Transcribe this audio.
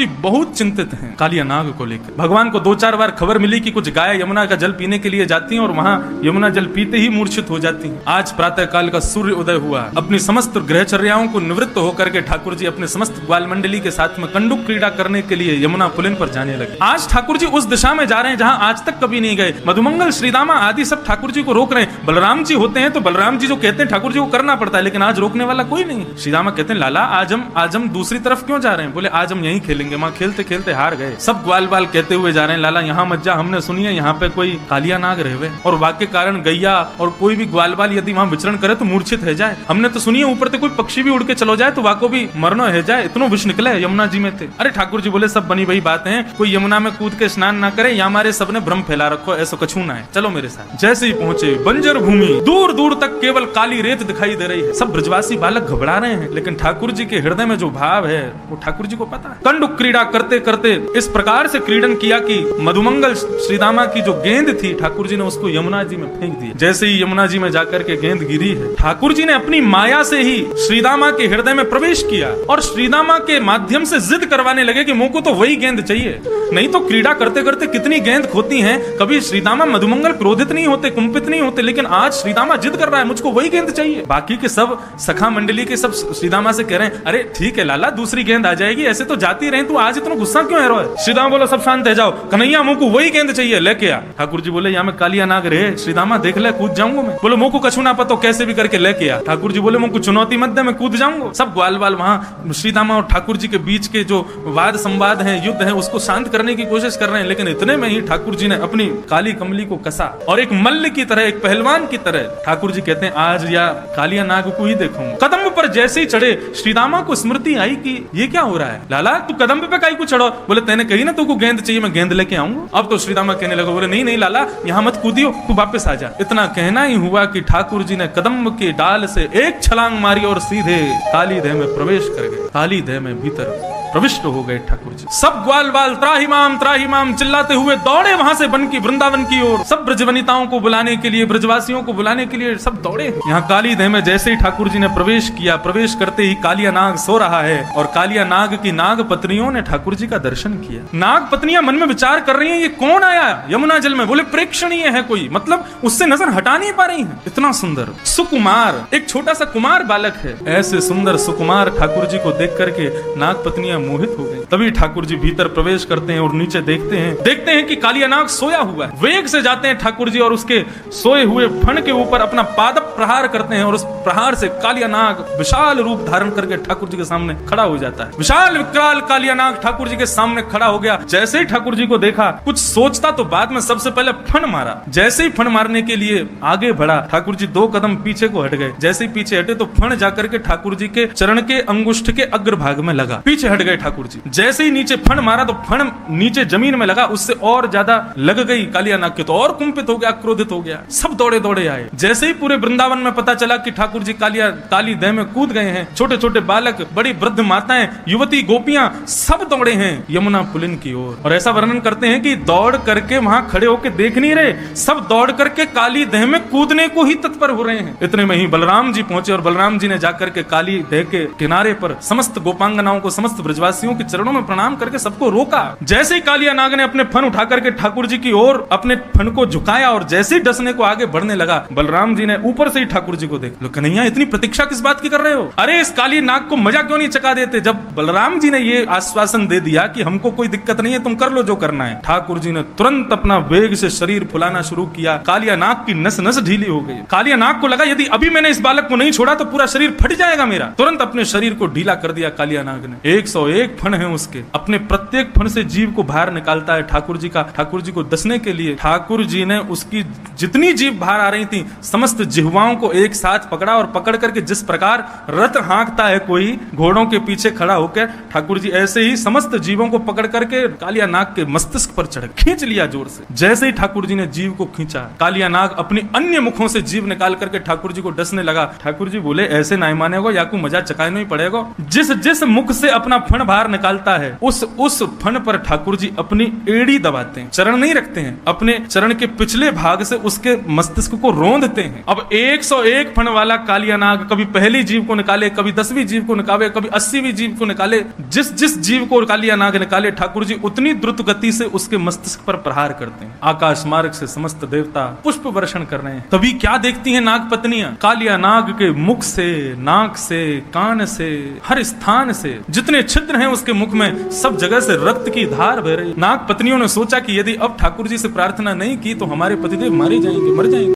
जी बहुत चिंतित हैं कालिया नाग को लेकर। भगवान को 2-4 बार खबर मिली कि कुछ गाय यमुना का जल पीने के लिए जाती हैं और वहां यमुना जल पीते ही मूर्छित हो जाती हैं। आज प्रातः काल का सूर्य उदय हुआ, अपनी समस्त ग्रहचर्याओं को निवृत्त होकर के ठाकुर जी अपने समस्त ग्वाल मंडली के साथ में कंडुक क्रीड़ा करने के लिए यमुना पुलिन पर जाने लगे। आज ठाकुर जी उस दिशा में जा रहे हैं जहां आज तक कभी नहीं गए। मधुमंगल, श्रीदामा आदि सब ठाकुर जी को रोक रहे हैं। बलराम जी होते हैं तो बलराम जी जो कहते हैं ठाकुर जी को करना पड़ता है, लेकिन आज रोकने वाला कोई नहीं। श्रीदामा कहते हैं लाला आज हम दूसरी तरफ क्यों जा रहे हैं? बोले आज हम यहीं खेलेंगे। माँ खेलते खेलते हार गए। सब ग्वाल बाल कहते हुए जा रहे हैं लाला यहाँ मत जा, हमने सुनी है यहाँ पे कोई कालिया नाग रहे और वाक्य कारण गैया और कोई भी ग्वाल बाल यदि वहाँ विचरण करे तो मूर्छित है जाए। हमने तो सुनी है ऊपर से कोई पक्षी भी उड़ के चलो जाए तो वाको भी मरनो है जाए, इतनो विष निकले यमुना जी में थे। अरे ठाकुर जी बोले सब बनी वही बात है, कोई यमुना में कूद के स्नान ना करे, यहाँ हमारे सबने भ्रम फैला रखो, ऐसा कछू ना है, चलो मेरे साथ। जैसे ही पहुंचे बंजर भूमि, दूर दूर तक केवल काली रेत दिखाई दे रही है। सब ब्रजवासी बालक घबरा रहे हैं, लेकिन ठाकुर जी के हृदय में जो भाव है वो ठाकुर जी को पता है। कंडुक क्रीड़ा करते करते इस प्रकार से क्रीडन किया कि मधुमंगल श्रीदामा की जो गेंद थी ठाकुर जी ने उसको यमुना जी में फेंक दिया। जैसे ही यमुना जी में जाकर के गेंद गिरी है, ठाकुर जी ने अपनी माया से ही श्रीदामा के हृदय में प्रवेश किया और श्रीदामा के माध्यम से जिद करवाने लगे कि मुझको तो वही गेंद चाहिए। नहीं तो क्रीड़ा करते करते कितनी गेंद खोती हैं, कभी श्रीदामा मधुमंगल क्रोधित नहीं होते, कुंपित नहीं होते, लेकिन आज श्रीदामा जिद कर रहा है मुझको वही गेंद चाहिए। बाकी के सब सखा मंडली के सब श्रीदामा से कह रहे हैं अरे ठीक है लाला दूसरी गेंद आ जाएगी, ऐसे तो जाती रहे, तू आज इतना गुस्सा क्यों है रो? श्रीदामा बोला सब शांत है जाओ, कन्हैया मुझको वही गेंद चाहिए लेके आ। ठाकुर जी बोले यहाँ में कालिया नाग रहे, श्रीदामा देख ले कूद जाऊंगा मैं। बोलो मुझको कछु ना पता कैसे भी करके लेके आ। ठाकुर जी बोले मुझको चुनौती मत दे, मैं कूद जाऊंगा। सब ग्वाल बाल वहां श्रीदामा और ठाकुर जी के बीच के जो वाद संवाद है, युद्ध है, उसको शांत करने की कोशिश कर रहे हैं, लेकिन इतने में ही ठाकुर जी ने अपनी काली कमली को कसा और एक मल्ल की तरह, एक पहलवान की तरह ठाकुर जी कहते हैं आज या कालिया नाग को ही देखूंगा। कदम पर जैसे ही चढ़े श्रीदामा को स्मृति आई कि ये क्या हो रहा है लाला, तू कदम पे काई को चढ़ो? बोले तेने कही ना तुमको गेंद चाहिए, मैं गेंद लेके आऊंगा। अब तो श्रीदामा कहने लगा, बोले नहीं नहीं लाला यहाँ मत कूदियो, तू वापस आ जा। इतना कहना ही हुआ कि ठाकुर जी ने कदम के डाल से एक छलांग मारी और सीधे काली देह में प्रवेश कर गए। काली देह में भीतर प्रविष्ट हो गए ठाकुर जी। सब ग्वाल बाल त्राहिमाम चिल्लाते हुए दौड़े वहां से बन की वृंदावन की ओर। सब ब्रजवनिताओं को बुलाने के लिए, ब्रजवासियों को बुलाने के लिए सब दौड़े। यहाँ काली देह में जैसे ही ठाकुर जी ने प्रवेश किया, प्रवेश करते ही कालिया नाग सो रहा है और कालिया नाग की नाग पत्नियों ने ठाकुर जी का दर्शन किया। नाग पत्नियां मन में विचार कर रही हैं ये कौन आया यमुना जल में? बोले प्रेक्षणीय है कोई, मतलब उससे नजर हटा नहीं पा रही है। इतना सुंदर सुकुमार, एक छोटा सा कुमार बालक है। ऐसे सुंदर सुकुमार ठाकुर जी को देख करके नाग पत्नियां मोहित हो गई। तभी ठाकुर जी भीतर प्रवेश करते हैं और नीचे देखते हैं कि कालिया नाग सोया हुआ है। वेग से जाते हैं ठाकुर जी और उसके सोए हुए फण के ऊपर अपना पादप प्रहार करते हैं और उस प्रहार से कालिया नाग विशाल रूप धारण करके ठाकुर जी के सामने खड़ा हो जाता है। विशाल विकराल कालिया नाग ठाकुर जी के सामने खड़ा हो गया। जैसे ही ठाकुर जी को देखा, कुछ सोचता तो बाद में सबसे पहले फण मारा। जैसे ही फण मारने के लिए आगे बढ़ा, ठाकुर जी 2 कदम पीछे को हट गए। जैसे ही पीछे हटे तो फण जाकर के ठाकुर जी के चरण के अंगुष्ठ के अग्रभाग में लगा। पीछे हट गए ठाकुर जी। जैसे ही नीचे फण मारा तो फण नीचे जमीन में लगा, उससे और ज्यादा लग गई कालिया नाग के, तो और कुंपित हो गया, क्रोधित हो गया। सब दौड़े दौड़े आए। जैसे ही पूरे वृंदावन में पता चला कि ठाकुर जी काली देह में कूद गए हैं, छोटे छोटे बालक, बड़ी वृद्ध माताएं, युवती, गोपियां सब दौड़े हैं यमुना पुलिन की ओर। और ऐसा वर्णन करते हैं कि दौड़ करके वहां खड़े होकर देख नहीं रहे, सब दौड़ करके काली देह में कूदने को ही तत्पर हो रहे हैं। इतने में ही बलराम जी पहुंचे और बलराम जी ने जाकर के काली देह के किनारे पर समस्त गोपांगनाओं को, समस्त ब्रजवासियों के चरणों में प्रणाम करके सबको रोका। जैसे ही कालिया नाग ने अपने फन उठा करके ठाकुर जी की ओर अपने फन को झुकाया और जैसे ही डसने को आगे बढ़ने लगा, बलराम जी ने ऊपर से ही ठाकुर जी को देख लो, कन्हैया इतनी प्रतीक्षा किस बात की कर रहे हो? अरे इस काली नाग को मजा क्यों नहीं चका देते? जब बलराम जी ने ये आश्वासन दे दिया कि हमको कोई दिक्कत नहीं है, तुम कर लो जो करना है, ठाकुर जी ने तुरंत अपना वेग से शरीर फुलाना शुरू किया। कालिया नाग की नस नस ढीली हो गई। कालिया नाग को लगा यदि अभी मैंने इस बालक को नहीं छोड़ा तो पूरा शरीर फट जाएगा मेरा। तुरंत अपने शरीर को ढीला कर दिया कालिया नाग ने। 101 फण है उसके, अपने प्रत्येक फण से जीव को बाहर निकालता है ठाकुर जी का, ठाकुर जी को दसने के लिए। ठाकुर जी ने उसकी जितनी जीव बाहर आ रही थी समस्त जिह्वाओं को एक साथ पकड़ा और पकड़ करके जिस प्रकार रथ हाँकता है कोई घोड़ों के पीछे खड़ा होकर, ठाकुर जी ऐसे ही समस्त जीवों को पकड़ करके कालिया नाग के मस्तिष्क पर चढ़ खींच लिया जोर से। जैसे ही ठाकुर जी ने जीव को खींचा, कालिया नाग अपनी अन्य मुखों से जीव निकाल करके ठाकुर जी को डसने लगा। ठाकुर जी बोले ऐसे नहीं मानेगा, या को मजा चकाने ही पड़ेगा। जिस जिस मुख से अपना फण फण बाहर निकालता है, उस फण पर ठाकुर जी अपनी एड़ी दबाते हैं, चरण नहीं रखते हैं, अपने चरण के पिछले भाग से उसके मस्तिष्क को रोंदते हैं। अब 101 फण वाला कालिया नाग कभी पहली जीव को निकाले, कभी 10वीं जीव को निकाले, कभी 80वीं जीव को निकाले, जिस जीव को कालिया नाग निकाले ठाकुर जी उतनी द्रुत गति से उसके मस्तिष्क पर प्रहार करते हैं। आकाश मार्ग से समस्त देवता पुष्प वर्षण कर रहे हैं। तभी क्या देखती हैं नाग पत्नियां? कालिया नाग के मुख से, नाक से, कान से, हर स्थान से जितने छिद्र हैं उसके मुख में सब जगह से रक्त की धार बह रही। नाग पत्नियों ने सोचा कि यदि अब ठाकुर जी से प्रार्थना नहीं की तो हमारे पतिदेव मारे जाएंगे, मर जाएंगे।